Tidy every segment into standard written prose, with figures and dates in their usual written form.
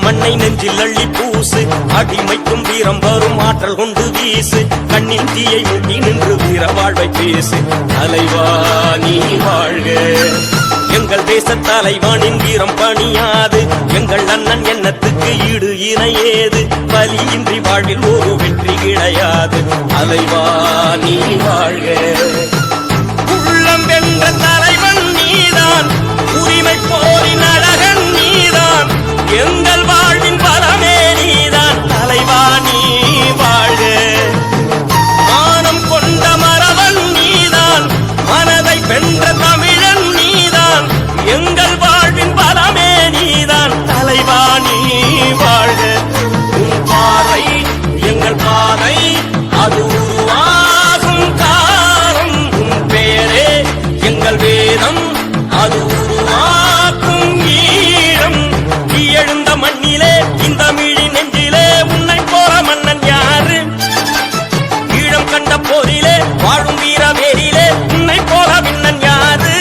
மண்ணை நெஞ்சில் அள்ளி பூசு, அடிமைக்கும் வீரம் வரும் ஆற்றல் கொண்டு வீசு, கண்ணின் தீயை மூட்டி நின்று வீர வாழ்வை பேசு. தலைவா நீ வாழ்க, எங்கள் தேச தலைவானின் வீரம் பணியாது, எங்கள் அண்ணன் எண்ணத்துக்கு ஈடு இணையேது, பலியின்றி வாழ்வில் ஒரு வெற்றி கிடையாது. தலைவா நீ வாழ்க. உள்ளம் வென்ற தலைவன் நீதான், உரிமை போரின் அழகன் நீதான், எங்கள் வாழ்வின் பலமே நீதான். தலைவா நீ வாழ்க. மானம் கொண்ட மரவன் நீதான், மனதை வென்ற தமிழன் நீதான், எங்கள் வாழ்வின் பலமே நீதான். தலைவா நீ வாழ்க. உன் பாதை எங்கள் பாதை, அது உருவாகும் காலம், உன் பேரே எங்கள் வேதம், அது உருவாக்கும் ஈழம். நீ எழுந்த மண்ணிலே இந்த மிழி நெஞ்சிலே உன்னை போற மன்னன் யாரு? ஈழம் கண்ட போரிலே வாழும் வீரவேரிலே உன்னை போல விண்ணன் யாரு?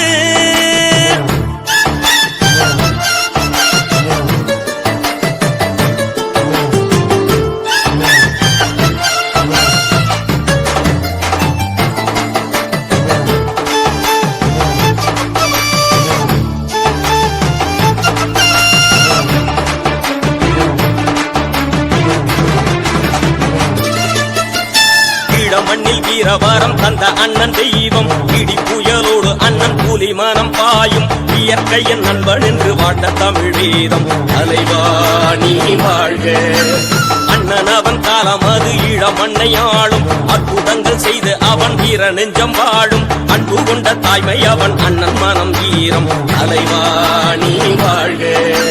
மண்ணில் வீரவரம் தந்த அண்ணன் தெய்வம், இடி புயலோடு அண்ணன் புலி மனம் பாயும், இயற்கையின் நண்பன் என்று வாழ்ந்த தமிழ் வேதம். தலைவா நீ வாழ்க. அண்ணன் அவன் காலம் அது ஈழ மண்ணை ஆளும், அற்புதங்கள் செய்து அவன் வீர நெஞ்சம் வாழும், அன்பு கொண்ட தாய்மை அவன் அண்ணன் மனம் வீரம். தலைவா